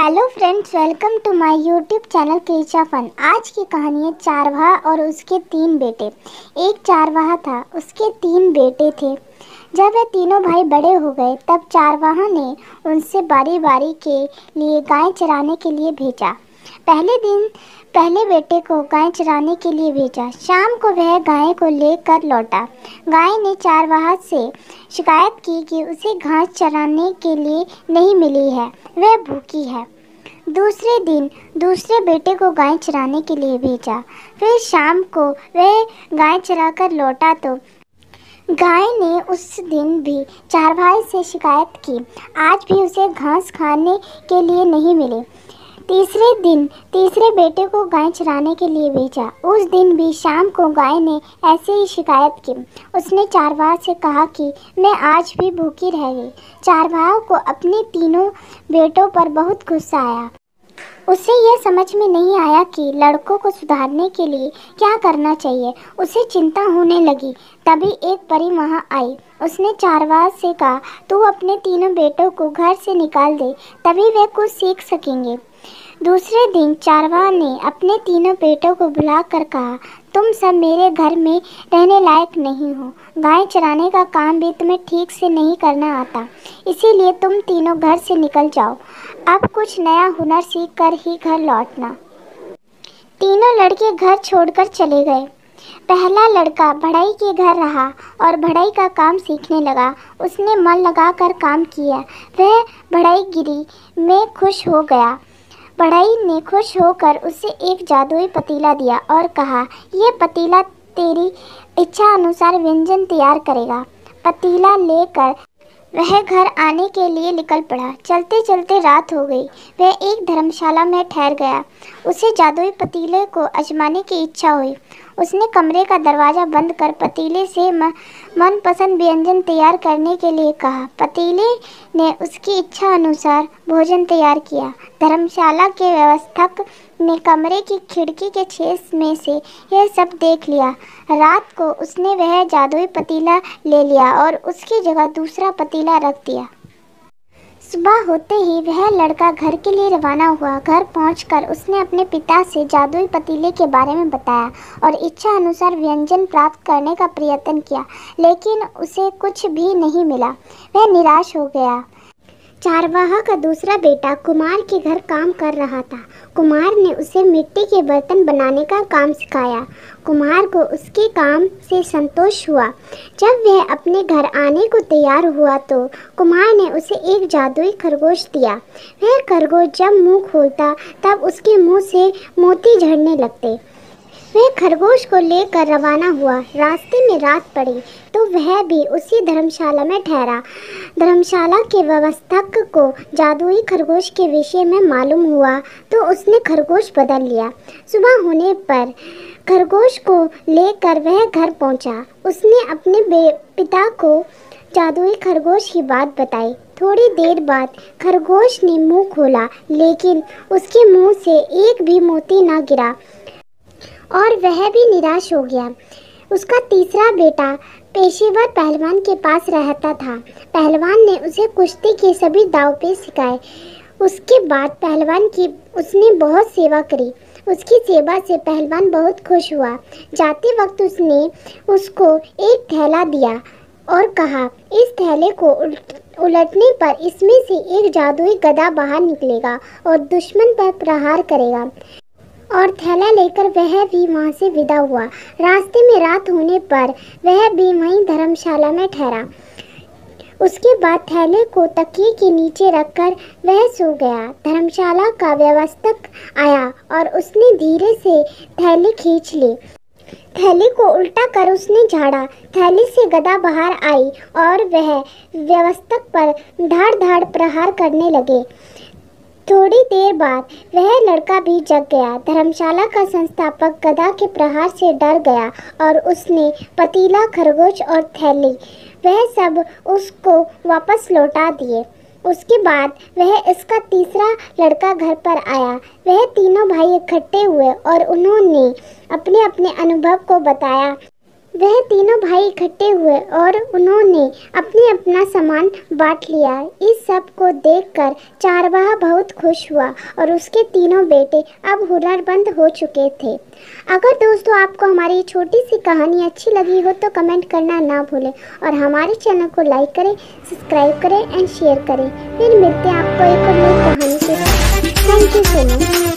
Hello friends, welcome to my YouTube channel क्रिचा fun. आज की कहानी है चारवाहा और उसके 3 बेटे। एक चारवाहा था, उसके 3 बेटे थे। जब वे तीनों भाई बड़े हो गए तब चारवाहा ने उनसे बारी बारी के लिए गाय चराने के लिए भेजा। पहले दिन पहले बेटे को गाय चराने के लिए भेजा। शाम को वह गाय को लेकर लौटा। गाय ने चारवाहा से शिकायत की कि उसे घास चराने के लिए नहीं मिली है, वह भूखी है। दूसरे दिन दूसरे बेटे को गाय चराने के लिए भेजा। फिर शाम को वह गाय चराकर लौटा तो गाय ने उस दिन भी चारवाहे से शिकायत की, आज भी उसे घास खाने के लिए नहीं मिली। तीसरे दिन तीसरे बेटे को गाय चराने के लिए भेजा। उस दिन भी शाम को गाय ने ऐसे ही शिकायत की। उसने चारवाहा से कहा कि मैं आज भी भूखी रह गई। चारवाहा को अपने तीनों बेटों पर बहुत गुस्सा आया। उसे यह समझ में नहीं आया कि लड़कों को सुधारने के लिए क्या करना चाहिए। उसे चिंता होने लगी। तभी एक परी वहाँ आई। उसने चारवाहा से कहा, तू अपने तीनों बेटों को घर से निकाल दे, तभी वे कुछ सीख सकेंगे। दूसरे दिन चारवाहा ने अपने तीनों बेटों को बुलाकर कहा, तुम सब मेरे घर में रहने लायक नहीं हो। गाय चराने का काम भी तुम्हें ठीक से नहीं करना आता, इसीलिए तुम तीनों घर से निकल जाओ। अब कुछ नया हुनर सीख कर ही घर लौटना। तीनों लड़के घर छोड़कर चले गए। पहला लड़का बढ़ई के घर रहा और बढ़ई का काम सीखने लगा। उसने मन लगाकर काम किया। वह बढ़ईगिरी में खुश हो गया। बढ़ई ने खुश होकर उसे एक जादुई पतीला दिया और कहा, यह पतीला तेरी इच्छा अनुसार व्यंजन तैयार करेगा। पतीला लेकर वह घर आने के लिए निकल पड़ा। चलते चलते रात हो गई। वह एक धर्मशाला में ठहर गया। उसे जादुई पतीले को आजमाने की इच्छा हुई। उसने कमरे का दरवाज़ा बंद कर पतीले से मनपसंद व्यंजन तैयार करने के लिए कहा। पतीले ने उसकी इच्छा अनुसार भोजन तैयार किया। धर्मशाला के व्यवस्थक ने कमरे की खिड़की के छेद में से यह सब देख लिया। रात को उसने वह जादुई पतीला ले लिया और उसकी जगह दूसरा पतीला रख दिया। सुबह होते ही वह लड़का घर के लिए रवाना हुआ। घर पहुंचकर उसने अपने पिता से जादुई पतीले के बारे में बताया और इच्छा अनुसार व्यंजन प्राप्त करने का प्रयत्न किया, लेकिन उसे कुछ भी नहीं मिला। वह निराश हो गया। चारवाहा का दूसरा बेटा कुमार के घर काम कर रहा था। कुमार ने उसे मिट्टी के बर्तन बनाने का काम सिखाया। कुमार को उसके काम से संतोष हुआ। जब वह अपने घर आने को तैयार हुआ तो कुमार ने उसे एक जादुई खरगोश दिया। वह खरगोश जब मुंह खोलता तब उसके मुंह से मोती झड़ने लगते। वह खरगोश को लेकर रवाना हुआ। रास्ते में रात पड़ी तो वह भी उसी धर्मशाला में ठहरा। धर्मशाला के व्यवस्थक को जादुई खरगोश के विषय में मालूम हुआ तो उसने खरगोश बदल लिया। सुबह होने पर खरगोश को लेकर वह घर पहुंचा। उसने अपने पिता को जादुई खरगोश की बात बताई। थोड़ी देर बाद खरगोश ने मुंह खोला, लेकिन उसके मुंह से एक भी मोती न गिरा और वह भी निराश हो गया। उसका तीसरा बेटा पेशेवर पहलवान के पास रहता था। पहलवान ने उसे कुश्ती के सभी दांवपेच सिखाए। उसके बाद पहलवान की उसने बहुत सेवा करी। उसकी सेवा से पहलवान बहुत खुश हुआ। जाते वक्त उसने उसको एक थैला दिया और कहा, इस थैले को उलटने पर इसमें से एक जादुई गदा बाहर निकलेगा और दुश्मन पर प्रहार करेगा। और थैला लेकर वह भी वहाँ से विदा हुआ। रास्ते में रात होने पर वह भी वहीं धर्मशाला में ठहरा। उसके बाद थैले को तकिए के नीचे रखकर वह सो गया। धर्मशाला का व्यवस्थक आया और उसने धीरे से थैली खींच ली। थैले को उल्टा कर उसने झाड़ा। थैले से गदा बाहर आई और वह व्यवस्थक पर धाड़ धाड़ प्रहार करने लगे। थोड़ी देर बाद वह लड़का भी जग गया। धर्मशाला का संस्थापक गदा के प्रहार से डर गया और उसने पतीला, खरगोश और थैली वह सब उसको वापस लौटा दिए। उसके बाद वह इसका तीसरा लड़का घर पर आया। वह तीनों भाई इकट्ठे हुए और उन्होंने अपने अपने अनुभव को बताया। वह तीनों भाई इकट्ठे हुए और उन्होंने अपने अपना सामान बांट लिया। इस सब को देखकर चारवाहा बहुत खुश हुआ और उसके तीनों बेटे अब हुनरमंद हो चुके थे। अगर दोस्तों आपको हमारी छोटी सी कहानी अच्छी लगी हो तो कमेंट करना ना भूलें और हमारे चैनल को लाइक करें, सब्सक्राइब करें एंड शेयर करें। फिर मिलते हैं आपको एक और नई कहानी के साथ। Thank you so much.